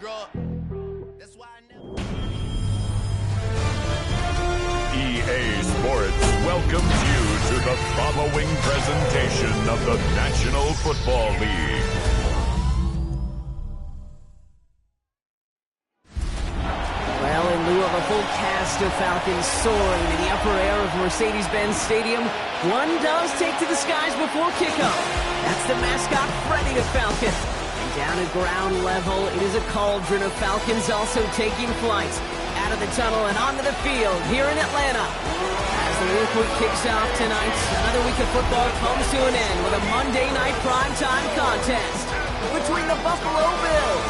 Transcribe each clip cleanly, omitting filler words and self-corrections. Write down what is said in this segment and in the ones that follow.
grow up. That's why I never... EA Sports welcomes you to the following presentation of the National Football League. Well, in lieu of a full cast of Falcons soaring in the upper air of Mercedes-Benz Stadium, one does take to the skies before kickoff. That's the mascot, Freddy the Falcon. And down at ground level, it is a cauldron of Falcons also taking flight out of the tunnel and onto the field here in Atlanta. As the work week kicks off tonight, another week of football comes to an end with a Monday night primetime contest between the Buffalo Bills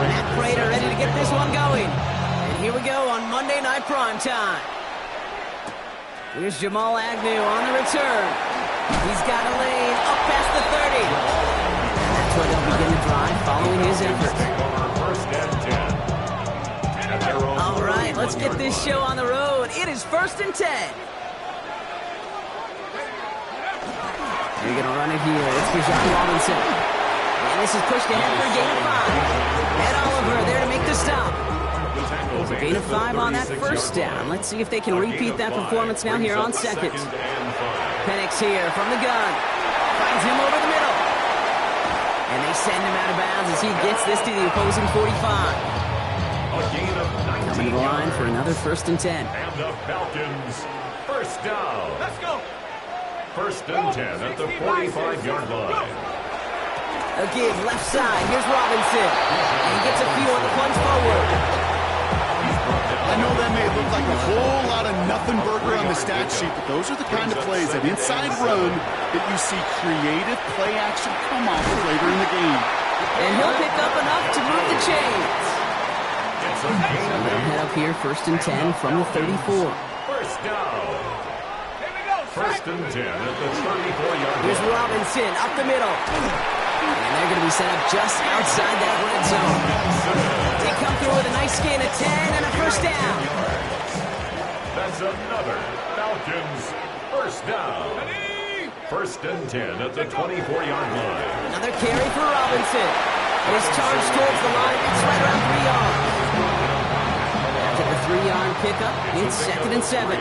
Matt Prater ready to get this one going. And here we go on Monday Night Primetime. Here's Jamal Agnew on the return. He's got a lane up past the 30. And that's where they'll begin the drive following his efforts. All right, let's get this show on the road. It is 1st and 10. They're going to run it here. It's Bijan Robinson. And this is pushed ahead for a gain of 5. Ed Oliver there to make the stop. There's a gain of 5 on that first down. Let's see if they can repeat that performance now here on second. Penix here from the gun. Finds him over the middle. And they send him out of bounds as he gets this to the opposing 45. Coming to the line for another 1st and 10. And the Falcons, first down. Let's go. 1st and 10 at the 45-yard line. A give left side. Here's Robinson. And he gets a few on the plunge forward. I know that may look like a whole lot of nothing burger on the stat sheet, but those are the kind of plays, that inside run, that you see creative play action come off of later in the game. And he'll pick up enough to move the chains. So they'll head up here 1st and 10 from the 34. First down. 1st and 10 at the 34-yard line. Here's Robinson up the middle. And they're going to be set up just outside that red zone. They come through with a nice gain of 10 and a first down. That's another Falcons first down. 1st and 10 at the 24-yard line. Another carry for Robinson. And his charge towards the line. It's right around 3 yards. After the 3-yard pickup, it's 2nd and 7.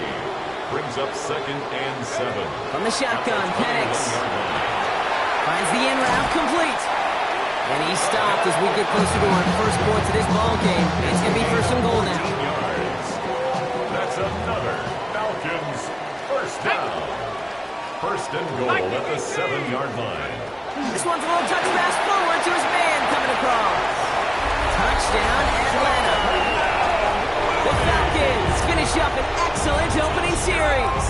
Brings up 2nd and 7. From the shotgun, Penix finds the in route complete. And he stopped as we get closer to our first points of this ball game. It's going to be 1st and goal now. That's another Falcons first down. 1st and goal at the 7-yard line. This one's a little touch pass forward to his man coming across. Touchdown, Atlanta. The Falcons finish up an excellent opening series.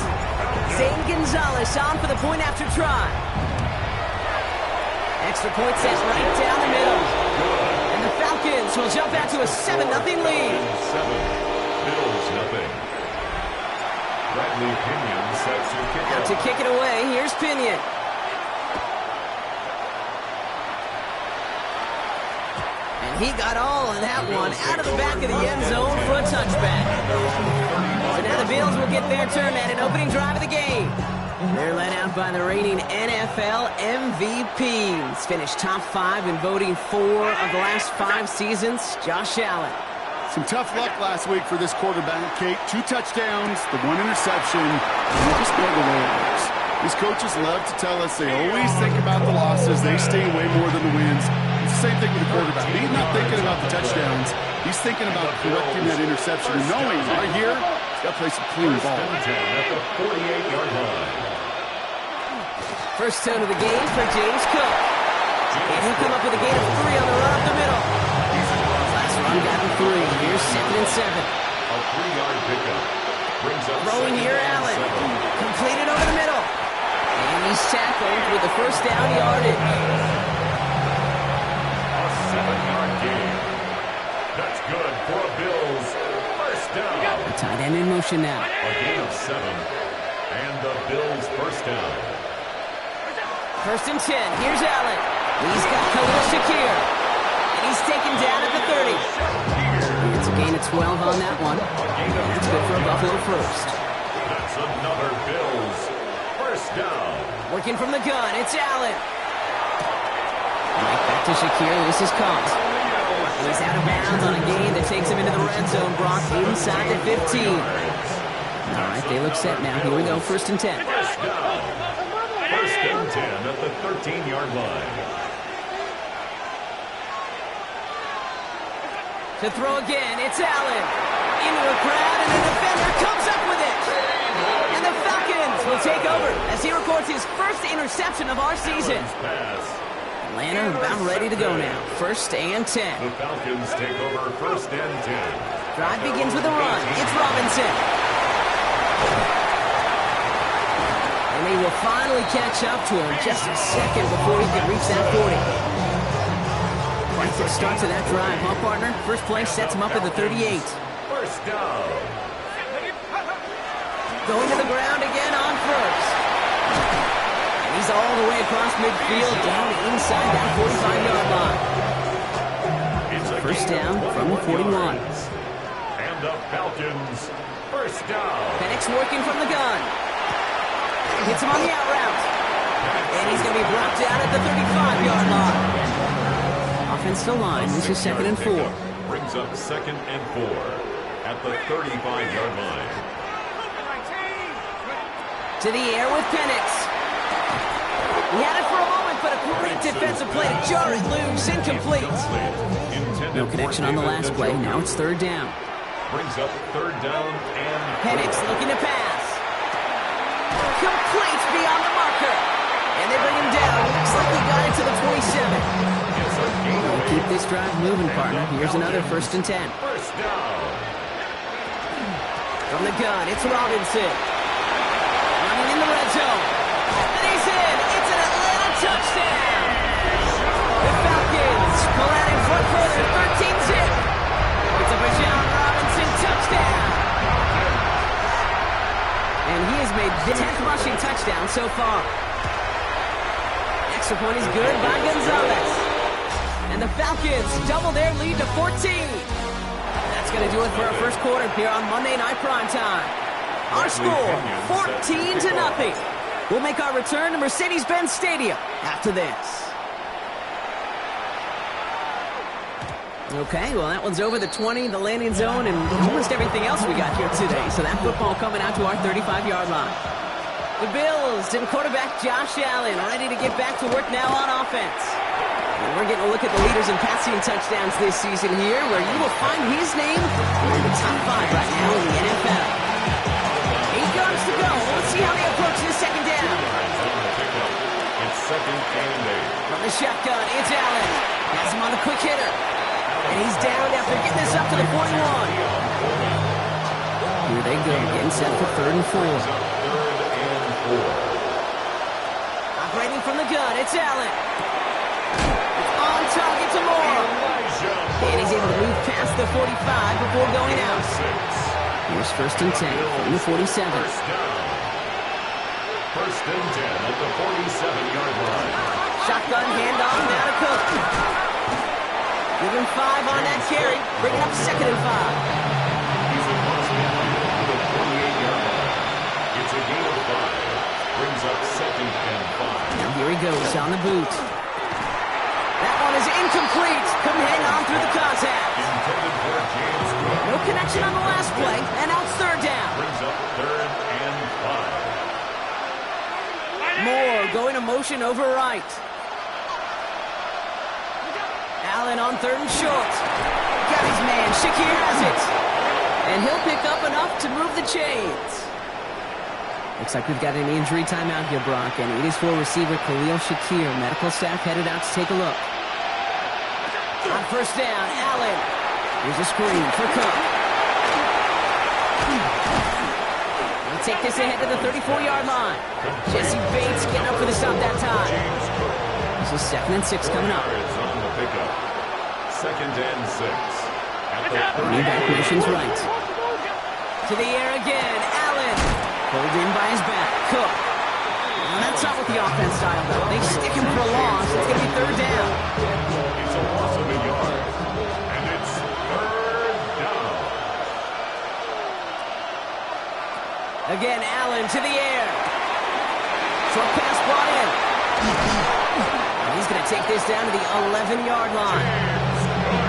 Zane Gonzalez on for the point after try. Extra point set right down the middle. And the Falcons will jump out to a 7-0 lead. 7, Bills nothing. Bradley Pinion sets to kick Out to kick it away, here's Pinion. And he got all of that one out of the back of the end zone for a touchback. So now the Bills will get their turn at an opening drive of the game. They're led out by the reigning NFL MVPs. Finished top 5 in voting 4 of the last 5 seasons, Josh Allen. Some tough luck last week for this quarterback, Kate. 2 touchdowns, the 1 interception. You just know the way it works. These coaches love to tell us they always think about the losses. They stay away more than the wins. It's the same thing with the quarterback. He's not thinking about the touchdowns. He's thinking about correcting that interception and knowing right here, he's got to play some clean ball. At the 48-yard line. First down of the game for James Cook. And he'll come up with a gain of 3 on the run up the middle. Last run got him 3. Here's 2nd and 7. A 3-yard pickup. Brings up Throwing here, Allen. Completed over the middle. And he's tackled with the first down yardage. A 7-yard gain. That's good for a Bills first down. The tight end in motion now. A gain of 7. And the Bills first down. 1st and 10. Here's Allen. He's got Khalil Shakir. And he's taken down at the 30. It's a gain of 12 on that one. That's good for a Buffalo first. That's another Bills First down. Working from the gun, it's Allen. Right back to Shakir, this is caught. He's out of bounds on a gain that takes him into the red zone. Brock inside the 15. All right, they look set now. Here we go, 1st and 10. First down. 1st and 10 at the 13-yard line. To throw again, it's Allen. Into a crowd, and the defender comes up with it. And the Falcons will take over as he records his first interception of our season. Atlanta about ready to go now. 1st and 10. The Falcons take over 1st and 10. Drive begins with a run. It's Robinson. And they will finally catch up to him just a second before he can reach that 40. Quite a start to that drive, huh, partner? First play sets him up at the 38. First down. Going to the ground again on 1st. And he's all the way across midfield, down inside that 45-yard line. First down from the 41. And the Falcons, first down. Penix working from the gun. Hits him on the out route. And he's going to be brought down at the 35-yard line. Offensive line, this is 2nd and 4. Brings up 2nd and 4 at the 35-yard line. To the air with Penix. He had it for a moment, but a great defensive play to jar it loose. Incomplete. No connection on the last play. Now it's 3rd down. Brings up 3rd down and Penix looking to pass. Complete beyond the marker. And they bring him down. Looks like he got it to the 27. Keep this drive moving, partner. Here's another 1st and 10. First down. From the gun, it's Robinson. Running in the red zone. And he's in. It's an Atlanta touchdown. The Falcons pull out in front further, 13-zip. It's a Bijan Robinson touchdown. And he has made the 10th rushing touchdown so far. Extra point is good by Gonzalez. And the Falcons double their lead to 14. That's going to do it for our first quarter here on Monday Night Primetime. Our score, 14-0. We'll make our return to Mercedes-Benz Stadium after this. Okay, well, that one's over the 20, the landing zone, and almost everything else we got here today. So that football coming out to our 35-yard line. The Bills and quarterback Josh Allen ready to get back to work now on offense. And we're getting a look at the leaders in passing touchdowns this season here, where you will find his name in the top 5 right now in the NFL. 8 yards to go. Let's see how they approach this 2nd down. It's 2nd and 8. From the shotgun, it's Allen. Has him on the quick hitter. And he's down after getting this up to the 41. Here they go, getting set for 3rd and 4. Operating from the gun, it's Allen. On target to Moore. And he's able to move past the 45 before going out. Here's 1st and 10 from the 47. First and 10 at the 47-yard line. Shotgun handoff now to Cook. Give him 5 on that carry. Bring it up 2nd and 5. He's across midfield to the 48-yard line. It's a gain of 5. Brings up 2nd and 5. Now here he goes on the boot. That one is incomplete. Couldn't hang on through the contact. Intended for James Cook. No connection on the last play, and now it's 3rd down. Brings up 3rd and 5. Moore going to motion over right. Allen on 3rd and short. Got his man. Shakir has it. And he'll pick up enough to move the chains. Looks like we've got an injury timeout here, Brock, and it is for receiver Khalil Shakir. Medical staff headed out to take a look. On 1st down, Allen. Here's a screen for Cook. We'll take this ahead to the 34-yard line. Jesse Bates getting up for the stop that time. This is 2nd and 6 coming up. On the pickup. 2nd and 6. Running back motions right. To the air again, Allen. Pulled in by his back. Cook. And that's not what the offense style though. They stick him for a loss. It's going to be 3rd down. It's a loss of a yard. And it's 3rd down. Again, Allen to the air. Short pass brought in. And he's going to take this down to the 11-yard line.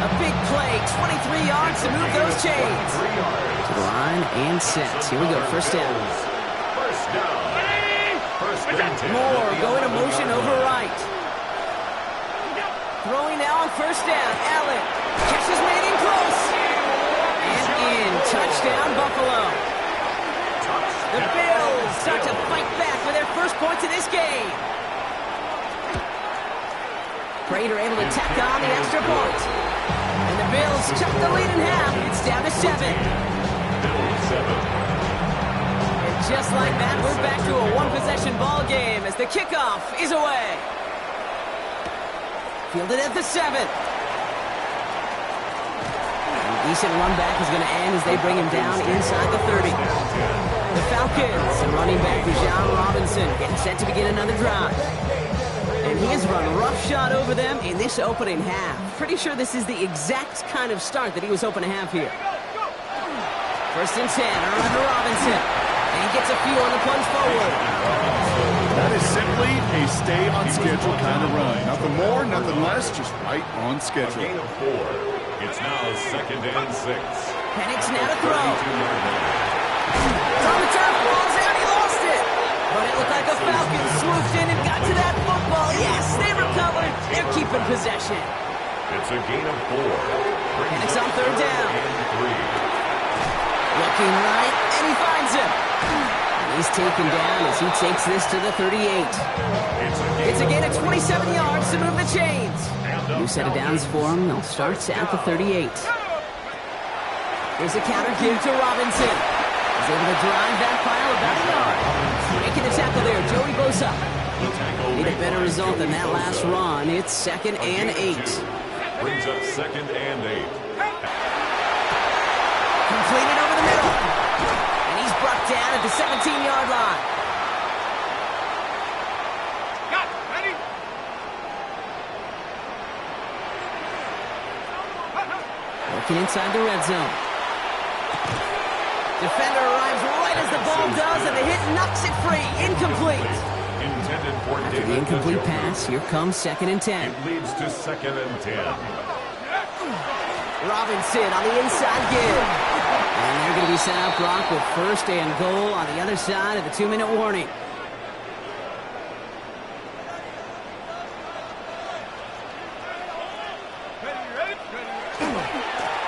A big play, 23 yards to move those chains. To the line and set. Here we go, first down. First down. First and 10. Moore going to motion over right. Throwing now on first down. Allen. Catch is made in close. And in. Touchdown, Buffalo. The Bills start to fight back for their first points of this game. Prater able to tack on the extra point. And the Bills cut the lead in half. It's down to 7. And just like that, we're back to a one-possession ball game as the kickoff is away. Fielded at the 7. A decent run back is going to end as they bring him down inside the 30. The Falcons and running back Bijan Robinson getting set to begin another drive. And he has run roughshod over them in this opening half. Pretty sure this is the exact kind of start that he was hoping to have here. First and 10, around to Robinson. And he gets a few on the plunge forward. That is simply a stay-on-schedule kind of run. Nothing more, nothing less, just right on A schedule. gain of 4. It's now second and 6. Penix now to throw. 32-yard line. On the turf, rolls out, he lost it. But it looked like the Falcons swooped in and got to that football. Yes, they recovered. They're keeping possession. It's a gain of 4. Penix on third down. And 3. Looking right, and he finds him. And he's taken down as he takes this to the 38. It's a gain of 27 yards to move the chains. New set of downs for him. They'll start at the 38. Here's a counter give to Robinson. He's able to drive that pile about a yard. Making the tackle there, Joey Bosa. Need a better result than that last run. It's second and 8. Brings up second and 8. Completed over the middle. And he's brought down at the 17-yard line. Working inside the red zone. Defender arrives right as the ball does, and the hit knocks it free. Incomplete. Intended for After the incomplete pass, here comes second and 10. It leads to second and 10. Robinson on the inside give. And they're going to be set up, Brock, with first and goal on the other side of the 2-minute warning.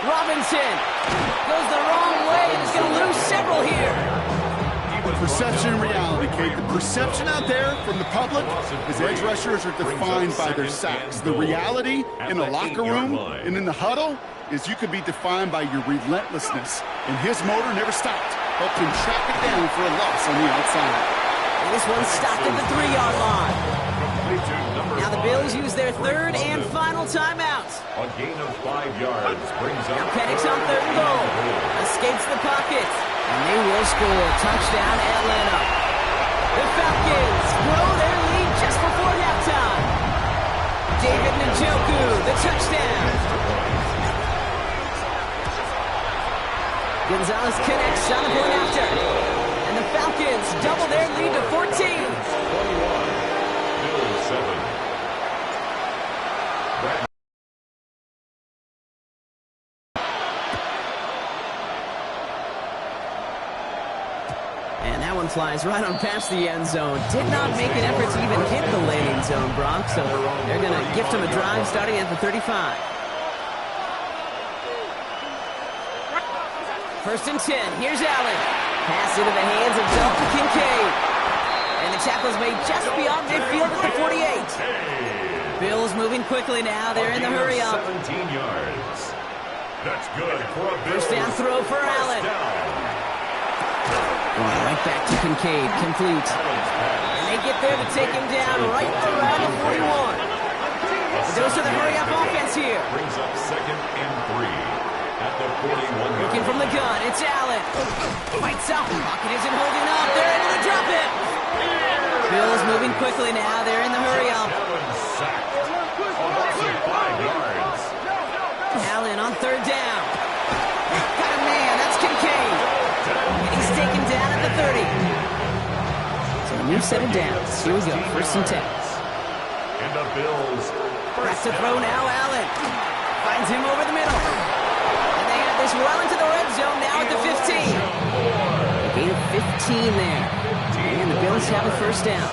Robinson goes the wrong way and is going to lose several here. Perception and reality, Kate. The perception out there from the public is edge rushers are defined by their sacks. The reality in the locker room and in the huddle is you could be defined by your relentlessness. And his motor never stopped. Helped him track it down for a loss on the outside. And this one stopped at the 3-yard line. Now the Bills use their third and final timeout. A gain of 5 yards brings up. Now Penix on third and goal. Escapes the pocket. And they will score. Touchdown, Atlanta. The Falcons grow their lead just before halftime. David Njoku, the touchdown. Gonzalez connects on the point after. And the Falcons double their lead to 14. 21. Bills 7. And that one flies right on past the end zone. Did not make an effort to even hit the landing zone, Brock. So they're going to gift him a drive starting at the 35. First and 10. Here's Allen. Pass into the hands of Dalton Kincaid. And the tackle's made just beyond midfield at the 48. Bills moving quickly now. They're in the hurry up. 17 yards. That's good for a Bills. First down throw for Allen. Going right back to Kincaid. Complete. And they get there to take him down right around the 41. It goes to the hurry-up offense here. Brings up second and 3. At the 41. Looking from the gun, it's Allen. Fights out. Rocket isn't holding up. They're able to drop it. Bills moving quickly now. They're in the hurry-up. Allen sacked. A loss of 5 yards. Allen on third down. Got a man. That's Kincaid. And he's taken down at the 30. So a new set of downs. Here we go, 1st and 10. And the Bills. Back to throw now, Allen. Finds him over the middle. And they have this well into the red zone now at the 15. Gain of 15 there. And the Bills have a 1st down.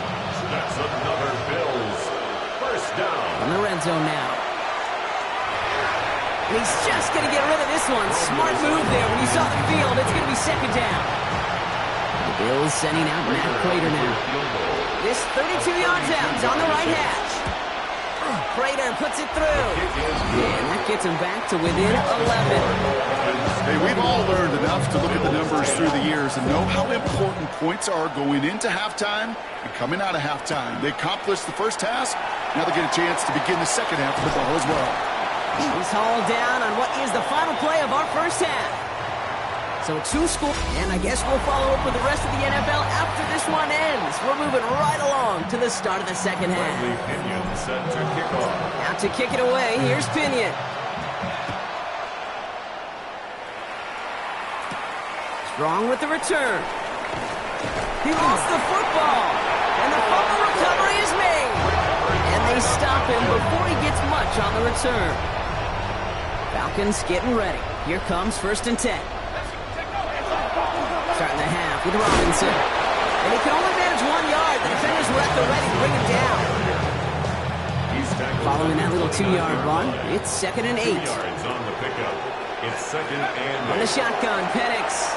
That's another Bills 1st down. On the red zone now. And he's just going to get rid of this one. Smart move there when he saw the field. It's going to be 2nd down. The Bills sending out Matt Prater now. This 32 yards out is on the right hash. Prater puts it through. And that gets him back to within 11. Hey, we've all learned enough to look at the numbers through the years and know how important points are going into halftime and coming out of halftime. They accomplished the first task. Now they get a chance to begin the second half of the ball as well. He's hauled down on what is the final play of our first half. So 2-score, and I guess we'll follow up with the rest of the NFL after this one ends. We're moving right along to the start of the second half. Pinion set to kick off. Out to kick it away, here's Pinion. Strong with the return. He lost the football, and the fumble recovery is made. And they stop him before he gets much on the return. Falcons getting ready. Here comes 1st and 10. Starting the half with Robinson. And he can only manage 1 yard. The defenders were at the ready to bring him down. Following that little 2-yard run, it's 2nd and 8. 2 yards on the pickup. It's 2nd and 8. On the shotgun, Penix.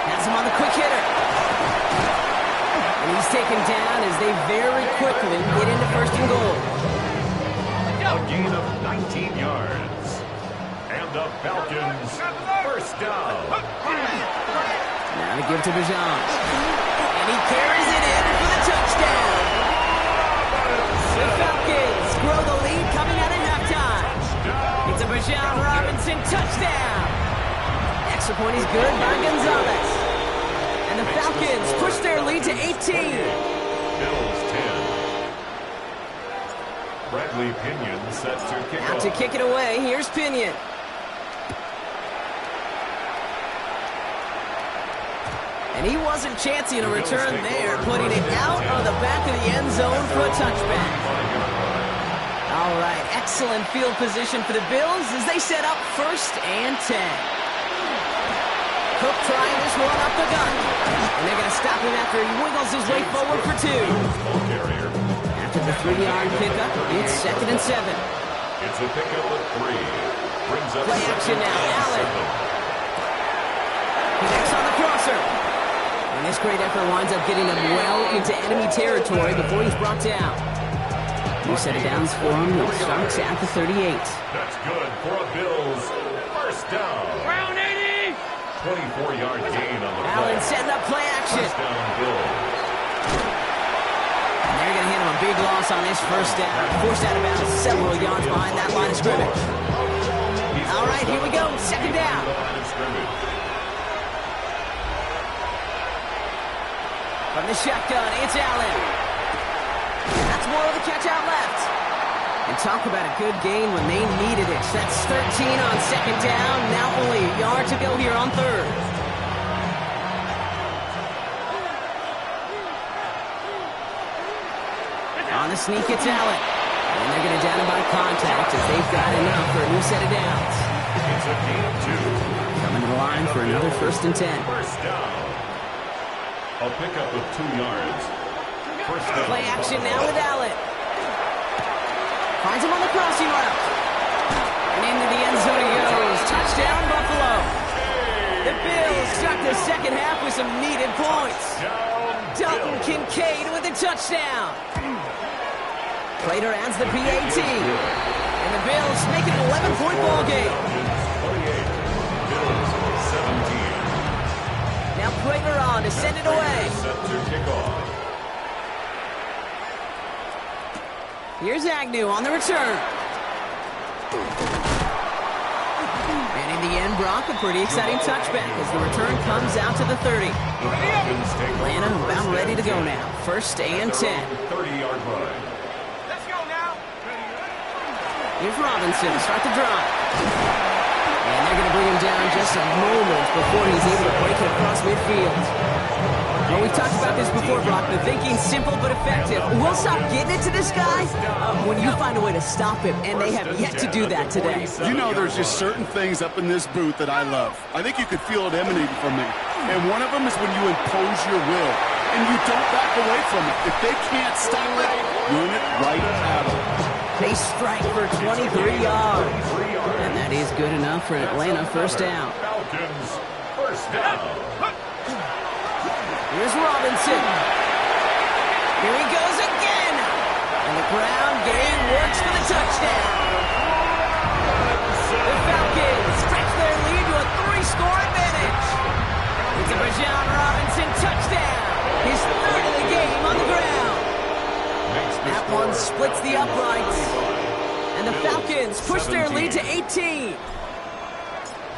Has him on the quick hitter. And he's taken down as they very quickly get into 1st and goal. A gain of 19 yards. And the Falcons 1st down. Now to give to Bijan. And he carries it in for the touchdown. The Falcons grow the lead coming out of halftime. It's a Bijan Robinson touchdown. Extra point is good by Gonzalez. And the Falcons push their lead to 18. Bills 10. Bradley Pinion set to kick Out off. to kick it away, here's Pinion. And he wasn't chancing a return there, putting it out of the back of the end zone for a touchback. All right, excellent field position for the Bills as they set up 1st and 10. Cook trying this one up the gut. And they're going to stop him after he wiggles his way forward for 2. After the 3-yard pickup, it's 2nd and 7. It's a pickup of 3. Brings up Play action now, Allen. Connects on the crosser. And this great effort winds up getting him well into enemy territory before he's brought down. New set of downs for him. It starts at the 38. That's good for a Bills 1st down. Round 80. 24-yard gain on the play. Allen setting up play action. 1st down Bills. And they're going to hand him a big loss on this 1st down. Forced out of bounds several yards behind that line of scrimmage. All right, here we go. 2nd down. From the shotgun, it's Allen. That's more of the catch out left. And talk about a good gain when they needed it. That's 13 on 2nd down. Now only a yard to go here on 3rd. On the sneak, it's Allen. And they're going to down him by contact as they've got enough for a new set of downs. It's a gain of 2. Coming to the line for another 1st and 10. 1st down. A pickup of 2 yards. 1st down. Play action now with Allen. Finds him on the crossing route. And into the end zone he goes. Touchdown, Buffalo. The Bills start the second half with some needed points. Dalton Kincaid with a touchdown. Prater adds the PAT. And the Bills make it an 11-point ball game. 28. Bills 17. Now Prater on to send it away. Set to kick off. Here's Agnew on the return. And in the end, Brock, a pretty exciting touchback as the return comes out to the 30. Atlanta about ready to go now. 1st and 10. 30-yard line. Let's go now. Here's Robinson to start the drive. And they're going to bring him down just a moment before he's able to break it across midfield. Well, we've talked about this before, Brock. The thinking's simple but effective. We'll stop getting it to this guy when you find a way to stop him, and they have yet to do that today. You know, there's just certain things up in this booth that I love. I think you could feel it emanating from me. And one of them is when you impose your will, and you don't back away from it. If they can't stop it, run it right at them. They strike for 23 yards. And that is good enough for Atlanta first down. Falcons first down. Here's Robinson. Here he goes again. And the ground game works for the touchdown. The Falcons stretch their lead to a 3-score advantage. It's a Bijan Robinson touchdown. His third of the game on the ground. That one splits the uprights. And the Falcons push their lead to 18.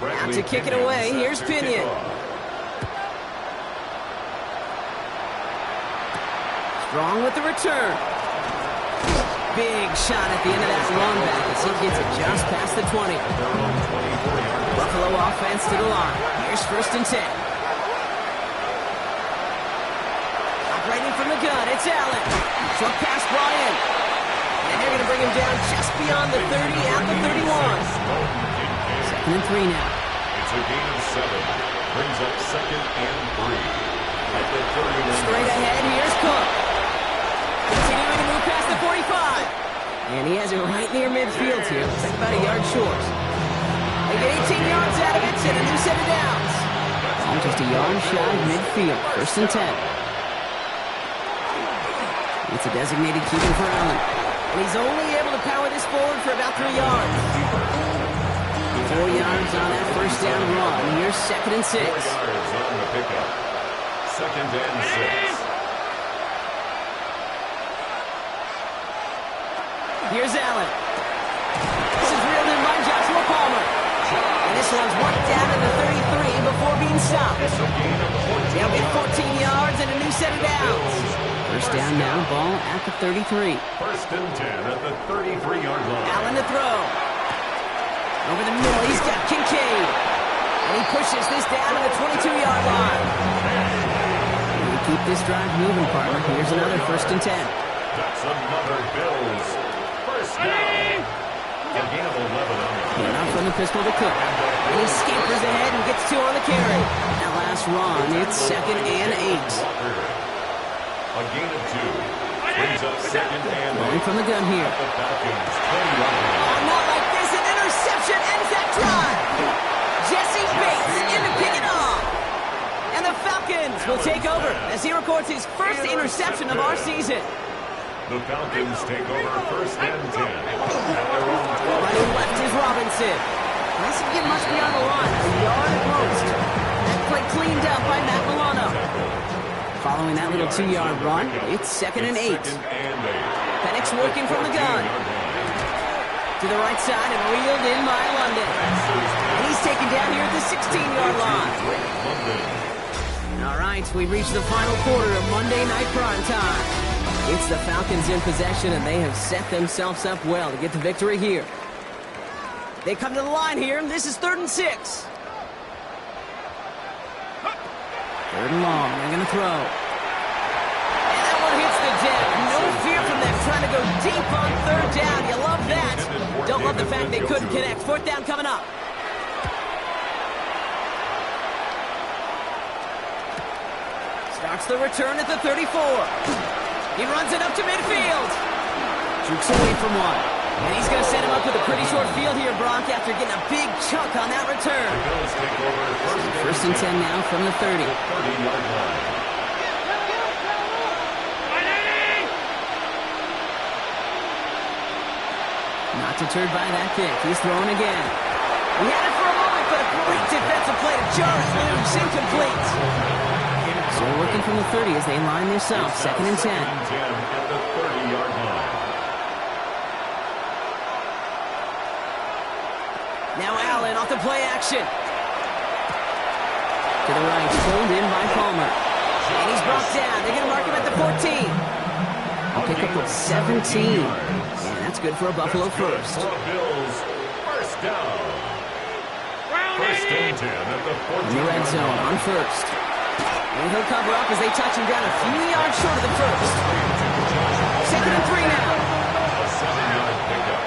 Now to kick it away, here's Pinion. Strong with the return. Big shot at the end of that run back as he gets it just past the 20. Buffalo offense to the line. Here's 1st and 10. Operating from the gun, it's Allen. Short pass brought in. And they're going to bring him down just beyond the 30 at the 31. 2nd and 3 now. It's a gain of 7. Brings up 2nd and 3. At the 31. Straight ahead, here's Cook. Continuing to move past the 45. And he has it right near midfield here. Looks like about a yard short. They get 18 yards out of it and a new set of downs. I'm just a yard shy of midfield. 1st and 10. It's a designated keeping for Allen. And he's only able to power this forward for about 3 yards. 4 yards on that first down run. Here's 2nd and 6. 4 yards on the pickup. 2nd and 6. Here's Allen. This is reeled in by Joshua Palmer. And this one's worked down to the 33 before being stopped. They'll get 14 yards and a new set of downs. First down now, ball at the 33. 1st and 10 at the 33-yard line. Allen to throw. Over the middle, he's got Kincaid. And he pushes this down to the 22-yard line. And we keep this drive moving, partner. Here's another 1st and 10. That's another Bills. First down. A gain of 11 on the And out from the pistol to Cook. And he scampers ahead and gets 2 on the carry. That last run, it's 2nd and 8. A gain of 2. Brings up 2nd and 8. Going from the gun here. The Falcons 20 yards. Oh, not like this. An interception ends that drive. Jesse Bates in to pick it off. And the Falcons will take over as he records his first interception of our season. The Falcons take over 1st and 10 at their own 12. Running left is Robinson. Doesn't get much beyond the line. A yard at most. That play cleaned up by Matt Milano. Following that little 2-yard run, it's 2nd and 8. Penix working from the gun. To the right side and reeled in by London. And he's taken down here at the 16-yard line. All right, we've reached the final quarter of Monday Night Prime Time. It's the Falcons in possession, and they have set themselves up well to get the victory here. They come to the line here, and this is 3rd and 6. 3rd and long, they're going to throw. And that one hits the deck. No fear from them trying to go deep on 3rd down. You love that. Don't love the fact they couldn't connect. 4th down coming up. Starts the return at the 34. He runs it up to midfield. Jukes away from one. And he's going to set him up with a pretty short field here, Brock, after getting a big chunk on that return. First and 10 now from the 30. 30-yard line. Not deterred by that kick. He's throwing again. He had it for a moment, but a great defensive play to jar it loose. Incomplete. So working from the 30 as they line this up. 2nd and 10. At the 30-yard line. Now Allen off the play action. To the right, pulled in by Palmer. And he's brought down. They're going to mark him at the 14. A pickup of 17. And that's good for a Buffalo first. For Bills, first down. 1st and 10 at the 14. In the red zone on 1st. And he'll cover up as they touch him down a few yards short of the first. 2nd and 3 now. A 7-yard pickup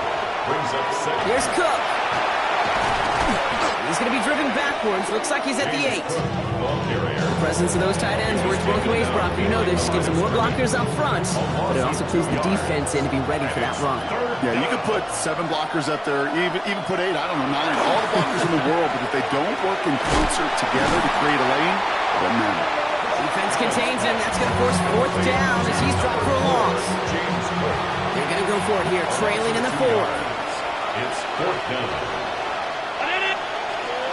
brings up second. Here's Cook. He's going to be driven backwards. Looks like he's at the 8. The presence of those tight ends works both ways, Brock. You know this. Gives them more blockers up front, but it also clues the defense in to be ready for that run. Yeah, you could put 7 blockers up there, even put 8, I don't know, 9. All the blockers in the world, but if they don't work in concert together to create a lane, it doesn't matter. Defense contains him. That's going to force 4th down as he's dropped for a loss. They're going to go for it here, trailing in the 4th. It's 4th down.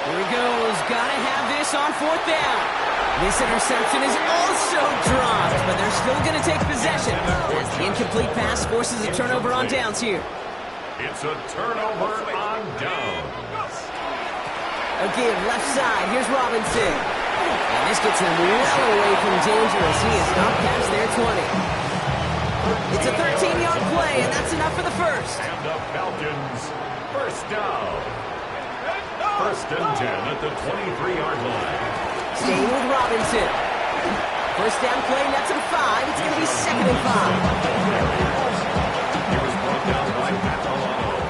Here he goes. Gotta have this on 4th down. This interception is also dropped, but they're still going to take possession as the incomplete pass forces a turnover on downs here. It's a turnover on downs. A give left side. Here's Robinson. And this gets him well away from dangerous. He is up past their 20. It's a 13-yard play, and that's enough for the first. And the Falcons, 1st down. 1st and 10 at the 23-yard line. Staying with Robinson. 1st down play, nets him 5. It's going to be 2nd and 5. He was brought down by Catalano.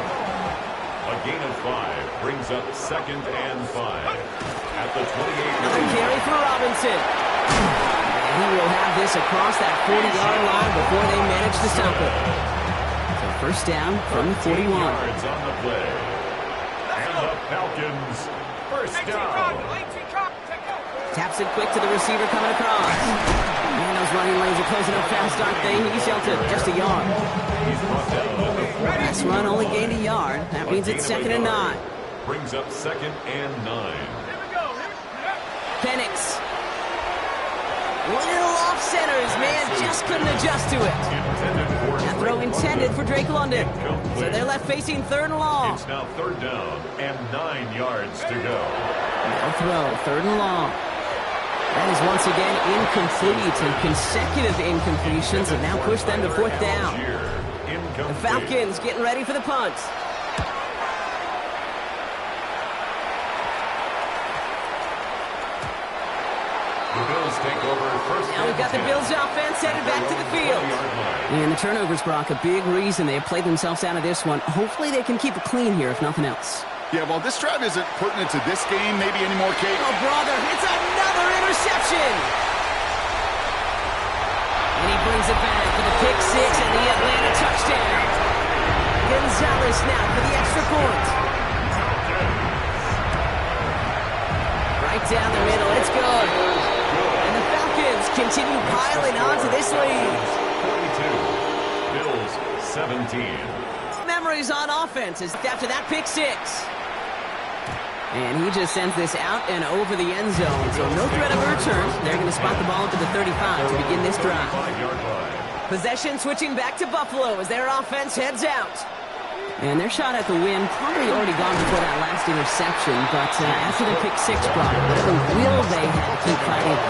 A gain of 5 brings up 2nd and 5 at the 28-yard Another line. carry for Robinson. And he will have this across that 40-yard line before they manage to stop it. So 1st down from the 41. Yards on the play. And the Falcons, 1st down. Taps it quick to the receiver coming across. Man, those running lanes are closing up fast, aren't they? He's out to just a yard. He's brought down at the 40. Last run only gained a yard. That means it's 2nd and 9. Brings up 2nd and 9. Penix. Little off centers, man, just couldn't adjust to it. That throw intended for Drake London. So they're left facing 3rd and long. It's now 3rd down and 9 yards to go. No throw, 3rd and long. That is once again incomplete, and consecutive incompletions have now pushed them to 4th down. The Falcons getting ready for the punt. The Bills take over 1st. Now we've got the Bills offense headed back to the field. And the turnovers, Brock, a big reason they have played themselves out of this one. Hopefully they can keep it clean here, if nothing else. Yeah, well, this drive isn't pertinent to this game, maybe anymore, Kate. Oh, brother, it's another interception. And he brings it back for the pick 6 and the Atlanta touchdown. Gonzalez now for the extra point. Right down the middle, it's good. And the Falcons continue piling on to this lead. 42, Bills 17. Memories on offense is after that pick 6. And he just sends this out and over the end zone. So no threat of a return. They're going to spot the ball up at the 35 to begin this drive. Possession switching back to Buffalo as their offense heads out. And their shot at the win probably already gone before that last interception. But after the pick 6 brought, whatever will they had to keep fighting,